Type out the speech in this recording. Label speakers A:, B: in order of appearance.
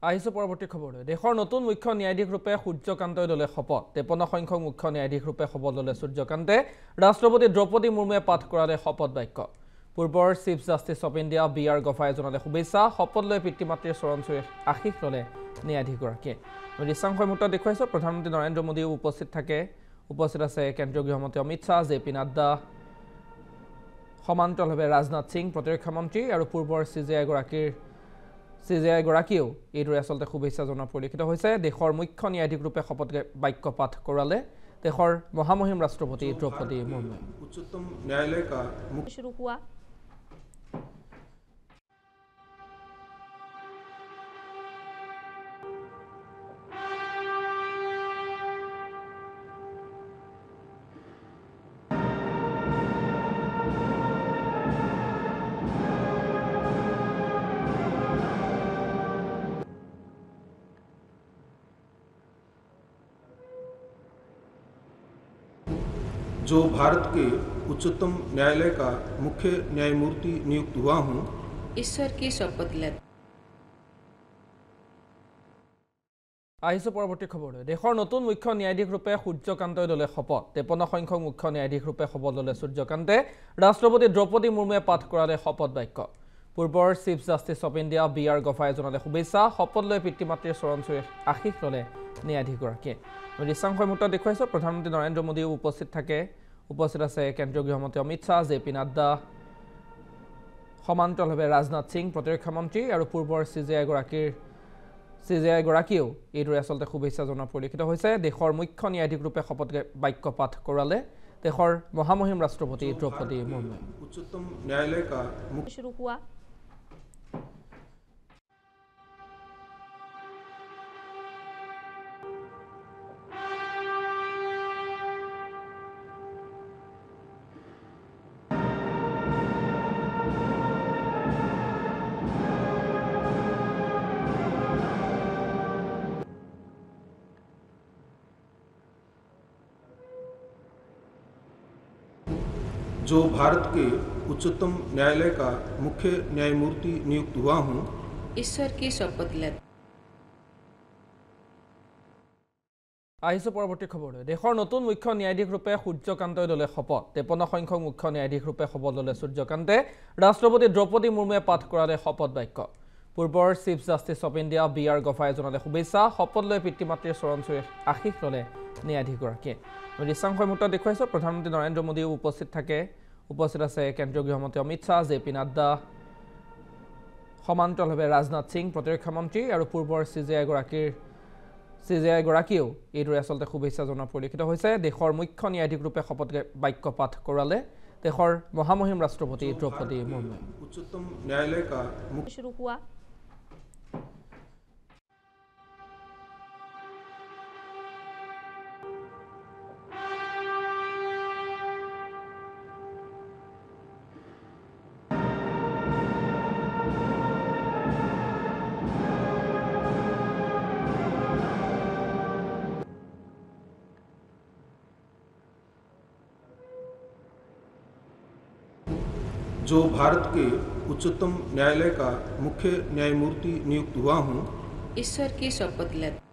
A: আহিছে পৰৱৰ্তী খবৰলৈ। দেশৰ নতুন মুখ্য ন্যায়াধীশ ৰূপে সূৰ্যকান্ত দলে শপত। 53 সংখ্যক মুখ্য ন্যায়াধীশ ৰূপে শপত ল'লে সূৰ্যকান্তে। ৰাষ্ট্ৰপতি দ্ৰৌপদী মুৰ্মুৱে পাঠ কৰালে শপত বাক্য। পূৰ্বৰ chief justice of India B R. গভায়ে জনালে শুভেচ্ছা। শপত লৈ পিতৃ মাতৃৰ চৰণ চুই আশীষ ল'লে ন্যায়াধীশগৰাকীয়ে। দৃশ্যাংশই মুহূৰ্তত দেখুৱাইছোঁ প্ৰধানমন্ত্ৰী নৰেন্দ্ৰ মোদীও উপস্থিত থাকে। উপস্থিত আছে কেন্দ্ৰীয় গৃহমন্ত্ৰী অমিত শ্বাহ, জে.পি. নাড্ডা, সমান্তৰালভাৱে ৰাজনাথ সিং প্ৰতিৰক্ষা মন্ত্ৰী আৰু পূৰ্বৰ CJI গৰাকীয়েও এইদৰে আচলতে শুভেচ্ছা জনোৱা পৰিলক্ষিত হৈছে। দেশৰ মুখ্য ন্যায়াধীশ ৰূপে শপত বাক্য পাঠ কৰালে দেশৰ মহামহিম ৰাষ্ট্ৰপতি দ্ৰৌপদী মুৰ্মুৱে।
B: उच्चतम न्यायालय का
C: शुरू हुआ।
B: जो भारत के उच्चतम न्यायालय का मुख्य न्यायमूर्ति नियुक्त हुआ हूँ,
C: ईश्वर की शपथ लेता।
A: আহিছে পৰৱৰ্তী খবৰলৈ। দেশৰ নতুন মুখ্য ন্যায়াধীশ ৰূপে সূৰ্যকান্ত দলে শপত। 53 সংখ্যক মুখ্য ন্যায়াধীশ ৰূপে শপত ল'লে সূৰ্যকান্তে। ৰাষ্ট্ৰপতি দ্ৰৌপদী মুৰ্মুৱে পাঠ কৰালে শপত বাক্য। পূৰ্বৰ chief justice of India B R. গভায়ে জনালে শুভেচ্ছা। শপত লৈ পিতৃ মাতৃৰ চৰণ চুই আশীষ ল'লে ন্যায়াধীশগৰাকীয়ে। দৃশ্যাংশই মুহূৰ্তত দেখুৱাইছোঁ প্ৰধানমন্ত্ৰী নৰেন্দ্ৰ মোদীও উপস্থিত থাকে। উপস্থিত আছে কেন্দ্ৰীয় গৃহমন্ত্ৰী অমিত শ্বাহ, জে.পি. নাড্ডা, সমান্তৰালভাৱে ৰাজনাথ সিং প্ৰতিৰক্ষা মন্ত্ৰী আৰু পূৰ্বৰ CJI গৰাকীয়েও এইদৰে আচলতে শুভেচ্ছা জনোৱা পৰিলক্ষিত হৈছে। দেশৰ মুখ্য ন্যায়াধীশ ৰূপে শপত বাক্য পাঠ কৰালে দেশৰ মহামহিম ৰাষ্ট্ৰপতি দ্ৰৌপদী মুৰ্মুৱে।
B: उच्चतम न्यायालय का
C: शुरू हुआ।
B: जो भारत के उच्चतम न्यायालय का मुख्य न्यायमूर्ति नियुक्त हुआ हूँ,
C: ईश्वर की शपथ लेता।
A: আহিছে পৰৱৰ্তী খবৰলৈ। দেশৰ নতুন মুখ্য ন্যায়াধীশ ৰূপে সূৰ্যকান্ত দলে শপত। 53 সংখ্যক মুখ্য ন্যায়াধীশ ৰূপে শপত ল'লে সূৰ্যকান্তে। ৰাষ্ট্ৰপতি দ্ৰৌপদী মুৰ্মুৱে পাঠ কৰালে শপত বাক্য। পূৰ্বৰ chief justice of India B R. গভায়ে জনালে শুভেচ্ছা। শপত লৈ পিতৃ মাতৃৰ চৰণ চুই আশীষ ল'লে ন্যায়াধীশগৰাকীয়ে। দৃশ্যাংশই মুহূৰ্তত দেখুৱাইছোঁ প্ৰধানমন্ত্ৰী নৰেন্দ্ৰ মোদীও উপস্থিত থাকে। উপস্থিত আছে কেন্দ্ৰীয় গৃহমন্ত্ৰী অমিত শ্বাহ, জে.পি. নাড্ডা, সমান্তৰালভাৱে ৰাজনাথ সিং প্ৰতিৰক্ষা মন্ত্ৰী আৰু পূৰ্বৰ CJI গৰাকীয়েও এইদৰে আচলতে শুভেচ্ছা জনোৱা পৰিলক্ষিত হৈছে। দেশৰ মুখ্য ন্যায়াধীশ ৰূপে শপত বাক্য পাঠ কৰালে দেশৰ মহামহিম ৰাষ্ট্ৰপতি দ্ৰৌপদী মুৰ্মুৱে।
B: उच्चतम न्यायालय का
C: शुरू हुआ।
B: जो भारत के उच्चतम न्यायालय का मुख्य न्यायमूर्ति नियुक्त हुआ हूँ,
C: ईश्वर की शपथ लेता।